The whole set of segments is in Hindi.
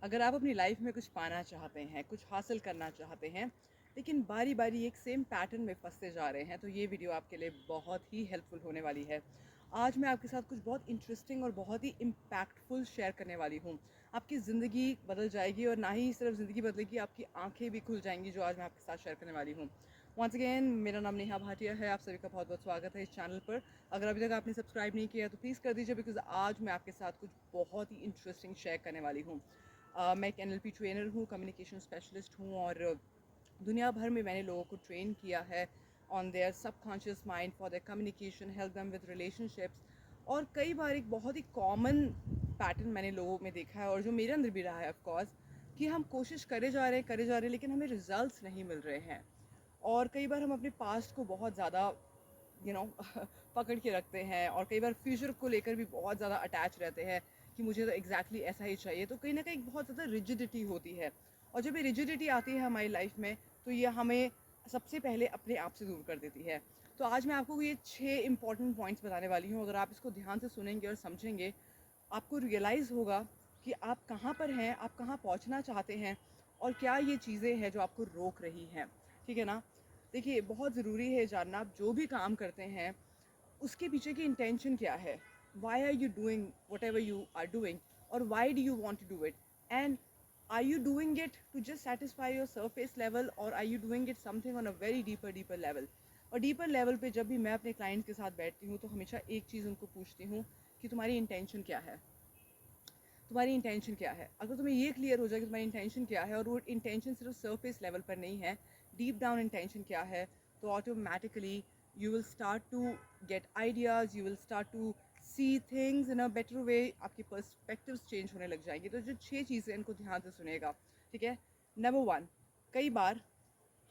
अगर आप अपनी लाइफ में कुछ पाना चाहते हैं, कुछ हासिल करना चाहते हैं, लेकिन बारी बारी एक सेम पैटर्न में फंसते जा रहे हैं, तो ये वीडियो आपके लिए बहुत ही हेल्पफुल होने वाली है। आज मैं आपके साथ कुछ बहुत इंटरेस्टिंग और बहुत ही इम्पैक्टफुल शेयर करने वाली हूँ। आपकी ज़िंदगी बदल जाएगी और ना ही सिर्फ ज़िंदगी बदलेगी, आपकी आंखें भी खुल जाएंगी, जो आज मैं आपके साथ शेयर करने वाली हूँ। वंस अगेन, मेरा नाम नेहा भाटिया है। आप सभी का बहुत बहुत स्वागत है इस चैनल पर। अगर अभी तक आपने सब्सक्राइब नहीं किया तो प्लीज़ कर दीजिए, बिकॉज आज मैं आपके साथ कुछ बहुत ही इंटरेस्टिंग शेयर करने वाली हूँ। मैं एक NLP ट्रेनर हूँ, कम्युनिकेशन स्पेशलिस्ट हूँ, और दुनिया भर में मैंने लोगों को ट्रेन किया है on their subconscious mind for their communication, help them with relationships. और कई बार एक बहुत ही कॉमन पैटर्न मैंने लोगों में देखा है, और जो मेरे अंदर भी रहा है ऑफकोर्स, कि हम कोशिश करे जा रहे हैं, लेकिन हमें रिजल्ट्स नहीं मिल रहे हैं। और कई बार हम अपने पास्ट को बहुत ज़्यादा पकड़ के रखते हैं, और कई बार फ्यूचर को लेकर भी बहुत ज़्यादा अटैच रहते हैं कि मुझे तो एग्जैक्टली ऐसा ही चाहिए। तो कहीं ना कहीं बहुत ज़्यादा रिजिडिटी होती है, और जब ये रिजिडिटी आती है हमारी लाइफ में, तो ये हमें सबसे पहले अपने आप से दूर कर देती है। तो आज मैं आपको ये 6 इंपॉर्टेंट पॉइंट्स बताने वाली हूँ। अगर आप इसको ध्यान से सुनेंगे और समझेंगे, आपको रियलाइज़ होगा कि आप कहाँ पर हैं, आप कहाँ पहुँचना चाहते हैं, और क्या ये चीज़ें हैं जो आपको रोक रही हैं। ठीक है ना? देखिए, बहुत ज़रूरी है जानना, आप जो भी काम करते हैं उसके पीछे की इंटेंशन क्या है। Why are you doing whatever you are doing, और why do you want to do it, and are you doing it to just satisfy your surface level, और are you doing it something on a very deeper deeper level. और डीपर लेवल पे जब भी मैं अपने क्लाइंट्स के साथ बैठती हूँ, तो हमेशा एक चीज़ उनको पूछती हूँ कि तुम्हारी इंटेंशन क्या है। तुम्हारी इंटेंशन क्या है? अगर तुम्हें ये क्लियर हो जाए कि तुम्हारी इंटेंशन क्या है, और वो इंटेंशन सिर्फ सरफेस लेवल पर नहीं है, डीप डाउन इंटेंशन क्या है, तो automatically you will start to get ideas, you will start to see things in a better way. आपकी पर्सपेक्टिव्स चेंज होने लग जाएंगे। तो जो 6 चीज़ें, इनको ध्यान से सुनेगा। ठीक है? नंबर 1, कई बार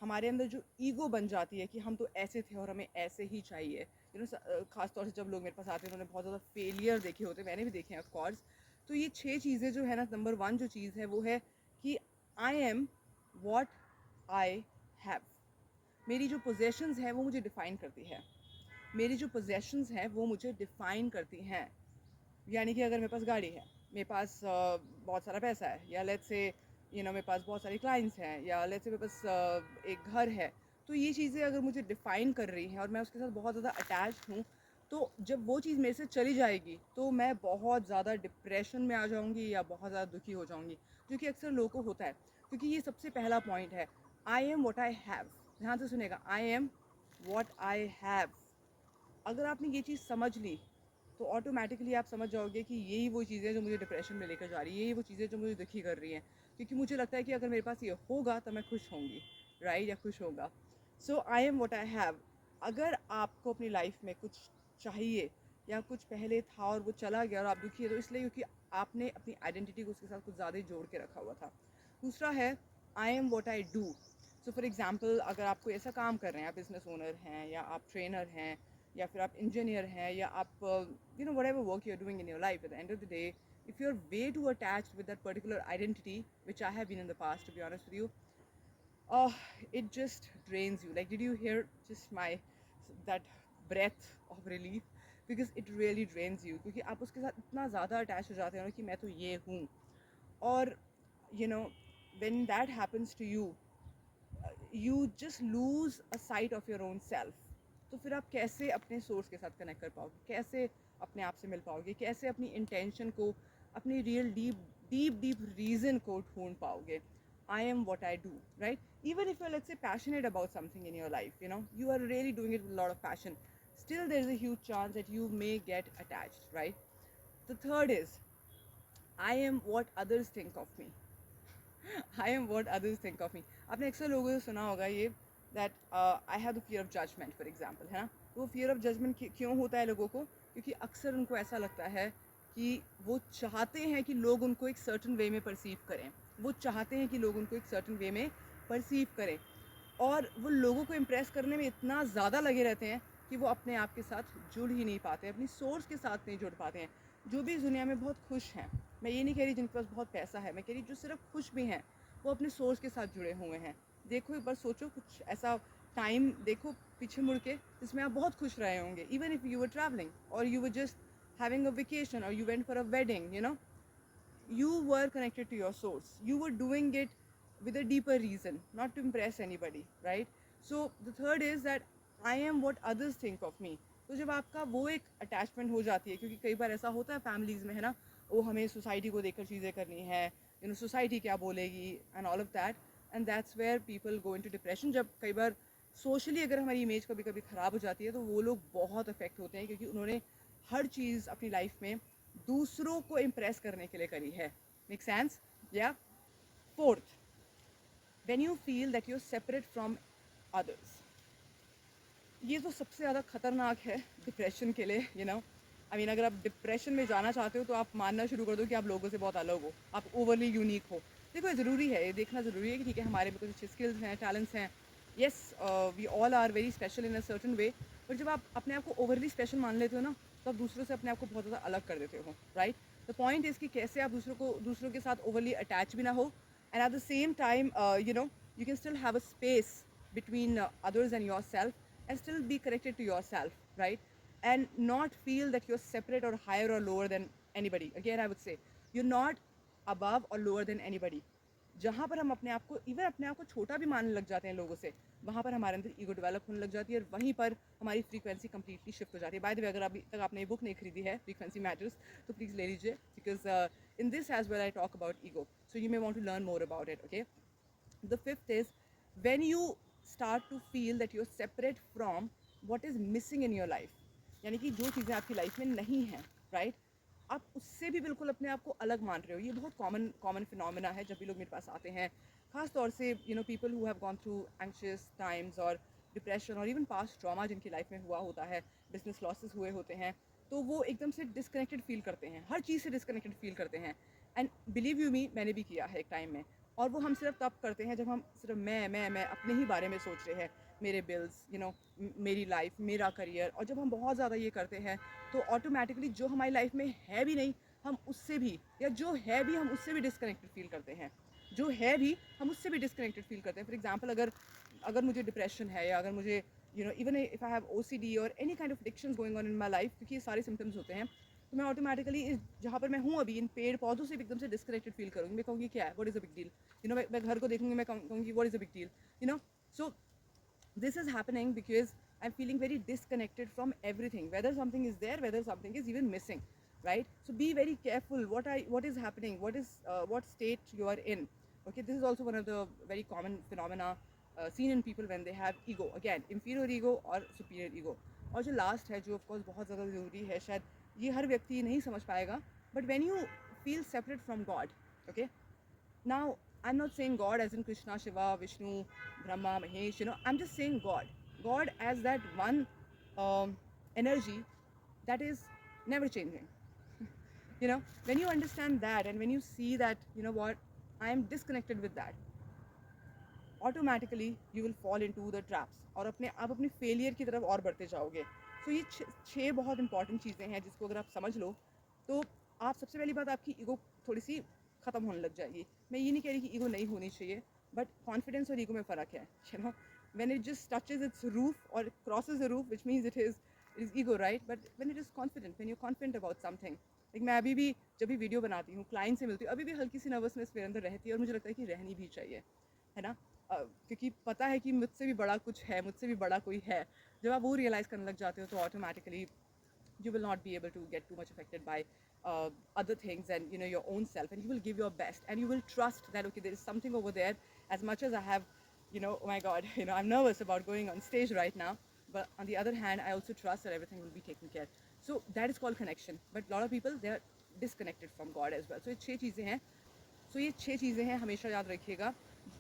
हमारे अंदर जो ईगो बन जाती है कि हम तो ऐसे थे और हमें ऐसे ही चाहिए। खास तौर से जब लोग मेरे पास आते हैं, उन्होंने बहुत ज़्यादा फेलियर देखे होते हैं, मैंने भी देखे हैं ऑफकोर्स। तो ये 6 चीज़ें जो है ना, नंबर 1 जो चीज़ है वो है कि आई एम वॉट आई हैव। मेरी जो पोजेशंस हैं वो मुझे डिफ़ाइन करती है। मेरी जो पोजेशंस हैं वो मुझे डिफ़ाइन करती हैं। यानी कि अगर मेरे पास गाड़ी है, मेरे पास बहुत सारा पैसा है, या लेट्स से मेरे पास बहुत सारे क्लाइंट्स हैं, या लेट्स से मेरे पास एक घर है, तो ये चीज़ें अगर मुझे डिफ़ाइन कर रही हैं और मैं उसके साथ बहुत ज़्यादा अटैच्ड हूँ, तो जब वो चीज़ मेरे से चली जाएगी तो मैं बहुत ज़्यादा डिप्रेशन में आ जाऊँगी या बहुत ज़्यादा दुखी हो जाऊँगी, जो कि अक्सर लोगों को होता है। क्योंकि ये सबसे पहला पॉइंट है, आई एम वॉट आई हैव। ध्यान से सुनेगा, आई एम वॉट आई हैव। अगर आपने ये चीज़ समझ ली, तो ऑटोमेटिकली आप समझ जाओगे कि यही वो चीज़ें जो मुझे डिप्रेशन में लेकर जा रही है, यही वो चीज़ें जो मुझे दुखी कर रही हैं। क्योंकि मुझे लगता है कि अगर मेरे पास ये होगा तो मैं खुश होंगी, राइट, या खुश होगा। So I am what I have. अगर आपको अपनी लाइफ में कुछ चाहिए, या कुछ पहले था और वो चला गया और आप दुखी है, तो इसलिए क्योंकि आपने अपनी आइडेंटिटी को उसके साथ कुछ ज़्यादा ही जोड़ के रखा हुआ था। दूसरा है, आई am what I do. So for example, अगर आप कोई ऐसा काम कर रहे हैं, आप बिजनेस ओनर हैं, या आप ट्रेनर हैं, या फिर आप इंजीनियर हैं, या आप whatever work you're doing in your life, at the end of the day, if you're way too attached with that particular identity, which I have been in the past, to be honest with you, uh, it just drains you. Like, did you hear just my that breath of relief? Because it really drains you, क्योंकि आप उसके साथ इतना ज़्यादा अटैच हो जाते हो ना कि मैं तो ये हूँ। और you know when that happens to you, you just lose a site of your own self. तो फिर आप कैसे अपने सोर्स के साथ कनेक्ट कर पाओगे, कैसे अपने आप से मिल पाओगे, कैसे अपनी इंटेंशन को, अपनी real deep deep deep reason को ढूंढ पाओगे। I am what I do, right? Even if you let's say passionate about something in your life, you are really doing it with a lot of passion, still there is a huge chance that you may get attached, right? The third is, I am what others think of me. I am what others think of me. आपने अक्सर लोगों से सुना होगा ये, that I have the fear of judgement, for example, है ना? तो वो फियर ऑफ जजमेंट क्यों होता है लोगों को? क्योंकि अक्सर उनको ऐसा लगता है कि वो चाहते हैं कि लोग उनको एक सर्टन वे में परसीव करें। वो चाहते हैं कि लोग उनको एक सर्टन वे में परसीव करें, और वो लोगों को इम्प्रेस करने में इतना ज़्यादा लगे रहते हैं कि वो अपने आप के साथ जुड़ ही नहीं पाते, अपनी सोर्स के साथ नहीं जुड़ पाते हैं। जो भी इस दुनिया में बहुत खुश हैं, मैं ये नहीं कह रही जिनके पास बहुत पैसा है, मैं कह रही जो सिर्फ खुश भी हैं, वो अपने सोर्स के साथ जुड़े हुए हैं। देखो, एक बार सोचो, कुछ ऐसा टाइम देखो पीछे मुड़ के, जिसमें आप बहुत खुश रहे होंगे, even if you were travelling, और you were just having a vacation, और you went for a wedding, you were connected to your source. You were doing it with a deeper reason, not to impress anybody, right? So the third is that I am what others think of me. तो जब आपका वो एक अटैचमेंट हो जाती है, क्योंकि कई बार ऐसा होता है फैमिलीज़ में, है ना, वो हमें सोसाइटी को देखकर चीज़ें करनी है, यू नो सोसाइटी क्या बोलेगी and all of that, and that's where people go into depression. जब कई बार सोशली अगर हमारी इमेज कभी कभी ख़राब हो जाती है तो वो लोग बहुत अफेक्ट होते हैं, क्योंकि उन्होंने हर चीज़ अपनी लाइफ में दूसरों को इम्प्रेस करने के लिए करी है. Make sense? या fourth, when you feel that you are separate from others. ये तो सबसे ज़्यादा ख़तरनाक है डिप्रेशन के लिए, यू नो. आई मीन, अगर आप डिप्रेशन में जाना चाहते हो तो आप मानना शुरू कर दो कि आप लोगों से बहुत अलग हो, आप ओवरली यूनिक हो. देखो, ये ज़रूरी है, ये देखना ज़रूरी है कि ठीक है हमारे में कुछ अच्छे स्किल्स हैं, टैलेंट्स हैं. Yes, we all are very special in a certain way. But जब आप अपने आप को ओवरली स्पेशल मान लेते हो ना, तो आप दूसरों से अपने आप को बहुत ज़्यादा अलग कर देते हो, राइट? द पॉइंट इज़ कि कैसे आप दूसरों के साथ ओवरली अटैच भी ना हो, and at the same time you know you can still have a space between others and yourself, and still be connected to yourself, right? And not feel that you're separate or higher or lower than anybody. Again, I would say you're not above or lower than anybody. जहाँ पर हम अपने आप को इवन अपने आप को छोटा भी मानने लग जाते हैं लोगों से, वहाँ पर हमारे अंदर ईगो डेवलप होने लग जाती है, और वहीं पर हमारी फ्रीक्वेंसी कंप्लीटली शिफ्ट हो जाती है. बाय द वे, अगर अभी तक आपने ये बुक नहीं खरीदी है, फ्रीक्वेंसी मैटर्स, तो प्लीज़ ले लीजिए, because in this age well I talk about ego, so you may want to learn more about it. Okay, the fifth is when you start to feel that you're separate from what is missing in your life. यानी कि जो चीज़ें आपकी लाइफ में नहीं हैं, राइट, आप उससे भी बिल्कुल अपने आप को अलग मान रहे हो. ये बहुत कॉमन फिनोमेना है जब भी लोग मेरे पास आते हैं, खास तौर से you know people who have gone through anxious times और डिप्रेशन और इवन पास्ट ट्रॉमा जिनकी लाइफ में हुआ होता है, बिजनेस लॉसेस हुए होते हैं, तो वो एकदम से डिस्कनेक्टेड फील करते हैं, हर चीज़ से डिस्कनेक्टेड फील करते हैं. एंड बिलीव यू मी, मैंने भी किया है एक टाइम में. और वो हम सिर्फ तब करते हैं जब हम सिर्फ मैं अपने ही बारे में सोच रहे हैं, मेरे बिल्स, यू नो, मेरी लाइफ, मेरा करियर. और जब हम बहुत ज़्यादा ये करते हैं तो ऑटोमेटिकली जो हमारी लाइफ में है भी नहीं, हम उससे भी, या जो है भी हम उससे भी डिस्कनेक्टेड फील करते हैं, जो है भी हम उससे भी डिस्कनेक्टेड फील करते हैं. फॉर एग्जाम्पल, अगर अगर मुझे डिप्रेशन है, या अगर मुझे you know even if I have OCD और any kind of addictions going on in my life, क्योंकि ये सारे सिम्टम्स होते हैं, तो मैं ऑटोमेटिकली जहाँ पर मैं हूँ अभी, इन पेड़ पौधों से भी एकदम से डिस्कनेक्टेड फील करूँगी. मैं कहूँगी क्या है, what is a big deal, you know. मैं घर को देखूँगी, मैं कहूँगी what is a big deal, you know. So this is happening because I'm feeling very disconnected from everything, whether something is there, whether something is even missing, right? So be very careful what is happening, what state you are in. Okay, this is also one of the very common phenomena seen in people when they have ego, again inferior ego or superior ego. और जो लास्ट है, जो ऑफकोर्स बहुत ज़्यादा ज़रूरी है, शायद ये हर व्यक्ति नहीं समझ पाएगा, but when you feel separate from God. Okay, now, I'm not saying God as in Krishna, Shiva, Vishnu, Brahma, Mahesh, you know, I'm just saying God. God as that one energy that is never changing. You know, when you understand that and when you see that, you know what, I am disconnected with that, automatically you will fall into the traps, और आप अपनी फेलियर की तरफ और बढ़ते जाओगे. सो ये छः बहुत इंपॉर्टेंट चीज़ें हैं जिसको अगर आप समझ लो तो आप, सबसे पहली बात, आपकी ईगो थोड़ी सी ख़त्म होने लग जाएगी. मैं ये नहीं कह रही कि ईगो नहीं होनी चाहिए, बट कॉन्फिडेंस और ईगो में फ़र्क है, you know. When it just touches its roof और crosses the roof, which means it is ego, right. But when it is confident, when you confident about something, like मैं अभी भी जब भी वीडियो बनाती हूँ, क्लाइंट से मिलती हूँ, अभी भी हल्की सी नर्वसनेस मेरे अंदर रहती है, और मुझे लगता है कि रहनी भी चाहिए, है ना. क्योंकि पता है कि मुझसे भी बड़ा कुछ है, मुझसे भी बड़ा कोई है. जब आप वो रियलाइज़ करने लग जाते हो तो automatically you will not be able to get too much affected by other things and you know your own self, and you will give your best, and you will trust that okay, there is something over there. As much as I have, you know, oh my god, you know, I'm nervous about going on stage right now, but on the other hand I also trust that everything will be taken care. So that is called connection, but a lot of people, they are disconnected from God as well. So ये छह चीज़ें हैं. सो ये छह चीज़ें हैं, हमेशा याद रखिएगा,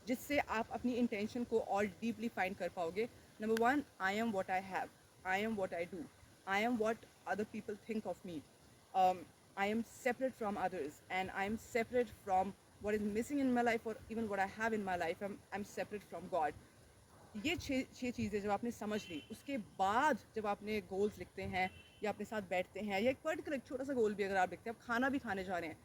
जिससे आप अपनी इंटेंशन को और डीपली फाइंड कर पाओगे. Number 1, I am what I have, I am what I do, I am what other people think of me. I am separate from others, and I am separate from what is missing in my life, or even what I have in my life. I'm separate from God. ये छः चीज़ें जब आपने समझ ली, उसके बाद जब आपने गोल्स लिखते हैं या अपने साथ बैठते हैं, या एक पर्टिकुलर छोटा सा गोल भी अगर आप लिखते हैं, आप खाना भी खाने जा रहे हैं,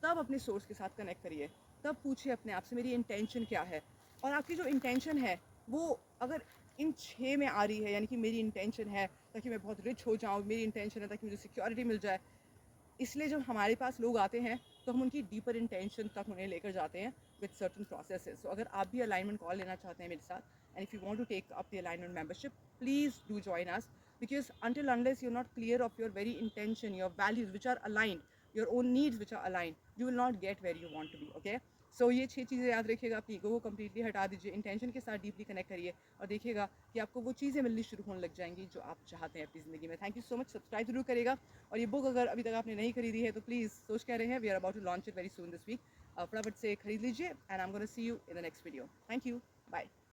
तब अपने सोर्स के साथ कनेक्ट करिए. तब पूछिए अपने आप से, मेरी इंटेंशन क्या है. और आपकी जो इंटेंशन है वो अगर इन छः में आ रही है, यानी कि मेरी इंटेंशन है ताकि मैं बहुत रिच हो जाऊँ, मेरी इंटेंशन है ताकि मुझे सिक्योरिटी मिल जाए, इसलिए जब हमारे पास लोग आते हैं तो हम उनकी डीपर इंटेंशन तक उन्हें लेकर जाते हैं विद सर्टन प्रोसेसेस। सो अगर आप भी अलाइनमेंट कॉल लेना चाहते हैं मेरे साथ, and if you want to take up the alignment membership, please do join us, because until unless you're not clear of your very intention, your values which are aligned, your own needs which are aligned, you will not get where you want to be. Okay, सो ये 6 चीज़ें याद रखिएगा। अपनी ईगो को कम्प्लीटली हटा दीजिए, इंटेंशन के साथ डीपली कनेक्ट करिए और देखिएगा कि आपको वो चीज़ें मिलनी शुरू होने लग जाएंगी जो आप चाहते हैं अपनी ज़िंदगी में। Thank you so much, subscribe जरूर करेगा। और ये बुक अगर अभी तक आपने नहीं खरीदी है तो प्लीज़, सोच कह रहे हैं, we are about to launch it very soon this week, फटाफट से खरीद लीजिए। And I am gonna see you in the next video. Thank you, bye.